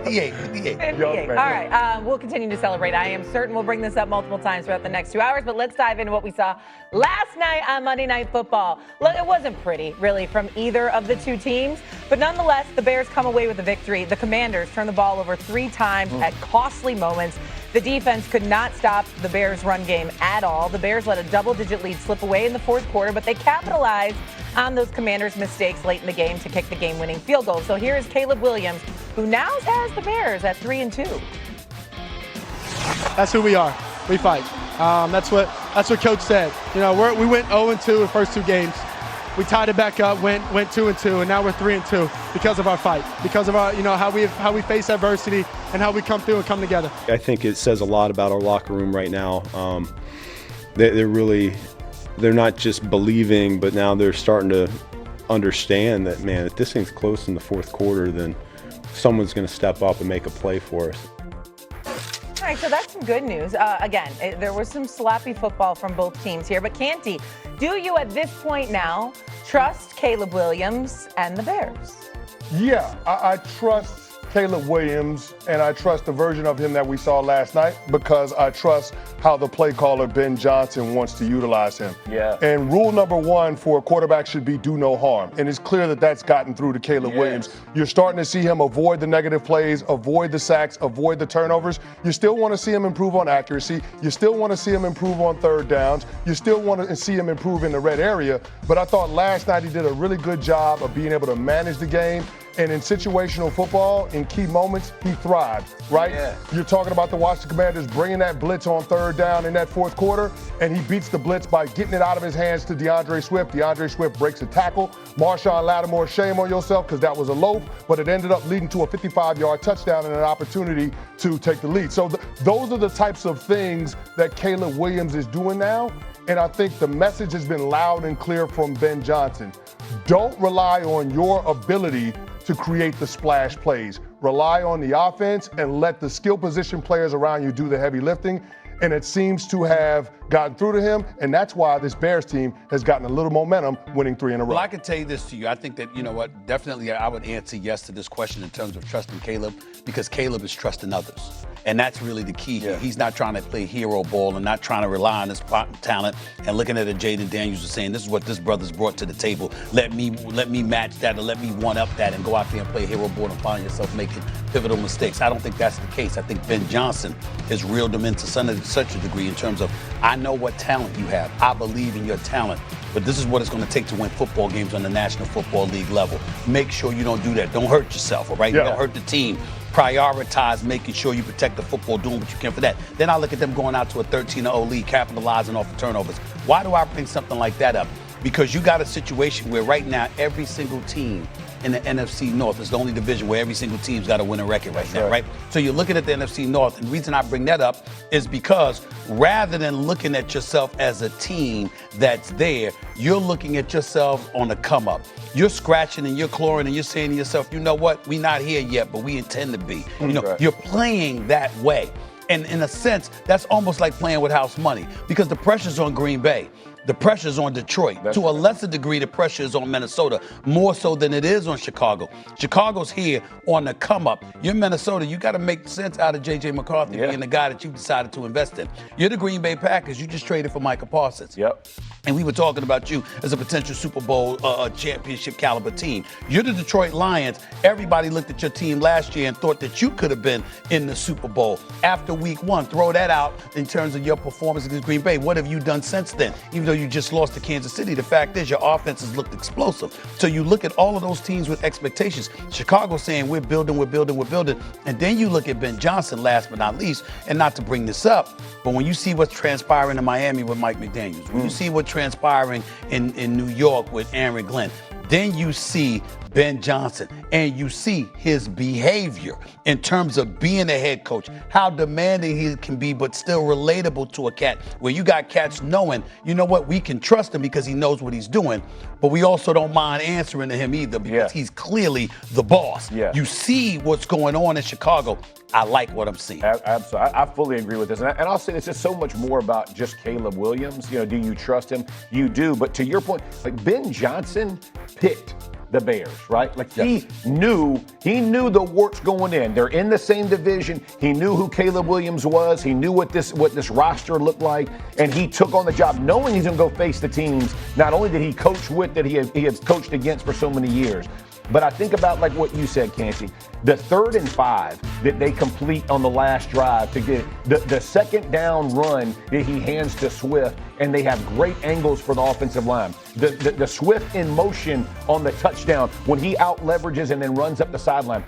58. All right, we'll continue to celebrate. I am certain we'll bring this up multiple times throughout the next 2 hours, but let's dive into what we saw last night on Monday Night Football. Look, it wasn't pretty, really, from either of the two teams, but nonetheless, the Bears come away with a victory. The Commanders turned the ball over 3 times at costly moments. The defense could not stop the Bears' run game at all. The Bears let a double-digit lead slip away in the fourth quarter, but they capitalized on those Commanders' mistakes late in the game to kick the game-winning field goal. So here is Caleb Williams, who now has the Bears at 3-2. That's who we are. We fight. That's what Coach said. You know, we went 0-2 the first 2 games. We tied it back up, went 2-2, and now we're 3-2 because of our fight, because of our, you know, how we face adversity and how we come through and come together. I think it says a lot about our locker room right now. They're not just believing, but now they're starting to understand that, man, if this thing's close in the fourth quarter, then someone's going to step up and make a play for us. All right, so that's some good news. Again, there was some sloppy football from both teams here, but Canty, do you at this point now trust Caleb Williams and the Bears? Yeah, I trust Caleb Williams, and I trust the version of him that we saw last night because I trust how the play caller, Ben Johnson, wants to utilize him. Yeah. And rule number 1 for a quarterback should be do no harm. And it's clear that that's gotten through to Caleb Williams. You're starting to see him avoid the negative plays, avoid the sacks, avoid the turnovers. You still want to see him improve on accuracy. You still want to see him improve on third downs. You still want to see him improve in the red area. But I thought last night he did a really good job of being able to manage the game. And in situational football, in key moments, he thrived, right? Yeah. You're talking about the Washington Commanders bringing that blitz on third down in that fourth quarter, and he beats the blitz by getting it out of his hands to DeAndre Swift. DeAndre Swift breaks a tackle. Marshawn Lattimore, shame on yourself because that was a loaf, but it ended up leading to a 55-yard touchdown and an opportunity to take the lead. So those are the types of things that Caleb Williams is doing now, and I think the message has been loud and clear from Ben Johnson. Don't rely on your ability to create the splash plays. Rely on the offense and let the skill position players around you do the heavy lifting. And it seems to have gotten through to him, and that's why this Bears team has gotten a little momentum, winning 3 in a row. Well, I can tell you this to you. I think that, you know what, definitely I would answer yes to this question in terms of trusting Caleb, because Caleb is trusting others. And that's really the key here. He's not trying to play hero ball and not trying to rely on his talent and looking at a Jaden Daniels and saying, this is what this brother's brought to the table. Let me match that or let me one-up that and go out there and play hero ball and find yourself making pivotal mistakes. I don't think that's the case. I think Ben Johnson has reeled him into such a degree in terms of, I know what talent you have. I believe in your talent. But this is what it's going to take to win football games on the National Football League level. Make sure you don't do that. Don't hurt yourself, all right? You don't hurt the team. Prioritize making sure you protect the football, doing what you can for that. Then I look at them going out to a 13-0 lead, capitalizing off the turnovers. Why do I bring something like that up? Because you got a situation where right now every single team in the NFC North is the only division where every single team's got to win a record right now, right? So you're looking at the NFC North, and the reason I bring that up is because rather than looking at yourself as a team that's there, you're looking at yourself on the come up. You're scratching and you're clawing and you're saying to yourself, you know what, we're not here yet, but we intend to be. You know, you're playing that way. And in a sense, that's almost like playing with house money because the pressure's on Green Bay. The pressure's on Detroit. To a lesser degree, the pressure is on Minnesota, more so than it is on Chicago. Chicago's here on the come up. You're Minnesota. You got to make sense out of J.J. McCarthy being the guy that you decided to invest in. You're the Green Bay Packers. You just traded for Micah Parsons. And we were talking about you as a potential Super Bowl championship caliber team. You're the Detroit Lions. Everybody looked at your team last year and thought that you could have been in the Super Bowl. After week 1, throw that out in terms of your performance against Green Bay. What have you done since then? Even though you just lost to Kansas City, the fact is your offense has looked explosive. So you look at all of those teams with expectations. Chicago saying we're building. And then you look at Ben Johnson, last but not least, and not to bring this up, but when you see what's transpiring in Miami with Mike McDaniels, when you see what's transpiring in New York with Aaron Glenn, then you see Ben Johnson and you see his behavior in terms of being a head coach, how demanding he can be, but still relatable to a cat, where you got cats knowing, you know what, we can trust him because he knows what he's doing, but we also don't mind answering to him either because he's clearly the boss. You see what's going on in Chicago. I like what I'm seeing. Absolutely. I fully agree with this. And I'll say this is so much more about just Caleb Williams. You know, do you trust him? You do. But to your point, like Ben Johnson picked the Bears, right? Like he knew the warts going in. They're in the same division. He knew who Caleb Williams was. He knew what this roster looked like, and he took on the job knowing he's going to go face the teams. Not only did he coach with that he had coached against for so many years. But I think about like what you said, Canty, the 3rd and 5 that they complete on the last drive to get the second down run that he hands to Swift, and they have great angles for the offensive line. The Swift in motion on the touchdown when he out leverages and then runs up the sideline.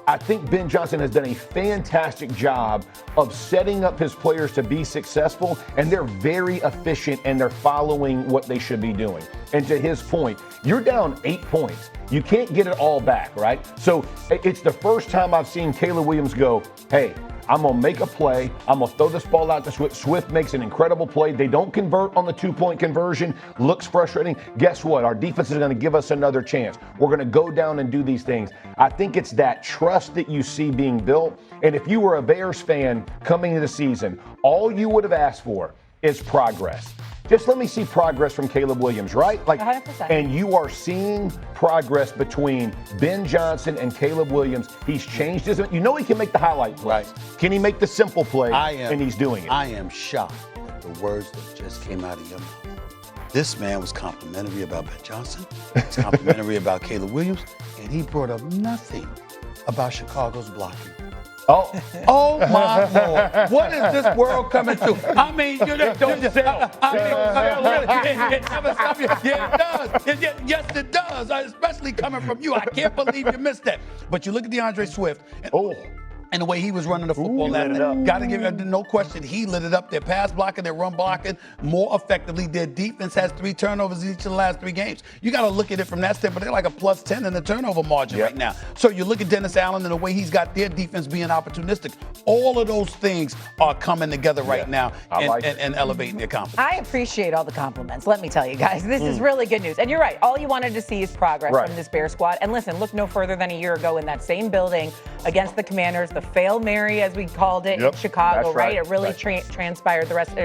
I think Ben Johnson has done a fantastic job of setting up his players to be successful, and they're very efficient and they're following what they should be doing. And to his point, you're down 8 points. You can't get it all back, right? So it's the first time I've seen Caleb Williams go, hey, I'm going to make a play. I'm going to throw this ball out to Swift. Swift makes an incredible play. They don't convert on the 2-point conversion. Looks frustrating. Guess what? Our defense is going to give us another chance. We're going to go down and do these things. I think it's that trust that you see being built. And if you were a Bears fan coming into the season, all you would have asked for is progress. Just let me see progress from Caleb Williams, right? Like, 100%. And you are seeing progress between Ben Johnson and Caleb Williams. He's changed his. You know he can make the highlight plays. Right. Can he make the simple play? And he's doing it. I am shocked at the words that just came out of your mouth. This man was complimentary about Ben Johnson. He's complimentary about Caleb Williams, and he brought up nothing about Chicago's blocking. Oh my Lord! What is this world coming to? I mean, you know, it never stops you. Yeah, it does. Yes, it does. Especially coming from you. I can't believe you missed that. But you look at DeAndre Swift. And the way he was running the football last night. Got to give it, no question, he lit it up. Their pass blocking, their run blocking more effectively. Their defense has 3 turnovers in each of the last 3 games. You got to look at it from that standpoint. They're like a +10 in the turnover margin right now. So you look at Dennis Allen and the way he's got their defense being opportunistic. All of those things are coming together right now and elevating their confidence. I appreciate all the compliments. Let me tell you guys, this is really good news. And you're right. All you wanted to see is progress from this Bear squad. And listen, look no further than a year ago in that same building against the Commanders, the Fail Mary, as we called it, in Chicago, right? It really transpired. The rest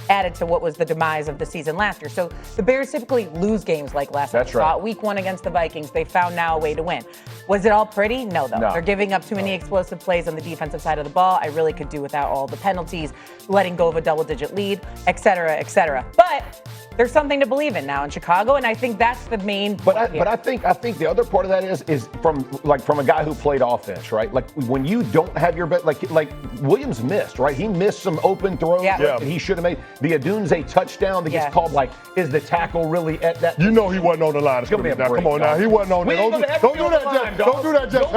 added to what was the demise of the season last year. So the Bears typically lose games like last night. Week 1 against the Vikings. They found now a way to win. Was it all pretty? No, though. They're giving up too many explosive plays on the defensive side of the ball. I really could do without all the penalties, letting go of a double-digit lead, et cetera, et cetera. But there's something to believe in now in Chicago, and I think that's the main point. But I think the other part of that is from a guy who played offense, right? Like when you don't have your like Williams missed, right? He missed some open throws that he should have made. The Adunze touchdown that gets called, like, is the tackle really at that? You know he wasn't on the line. Come on now. He wasn't on there. Don't do that, Jeff. Don't do that, Jeff.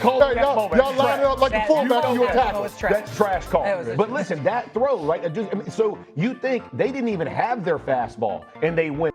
Y'all line it up like a fullback and you tackle. That's trash call. But listen, that throw, right? So you think they didn't even have their fastball, and they went.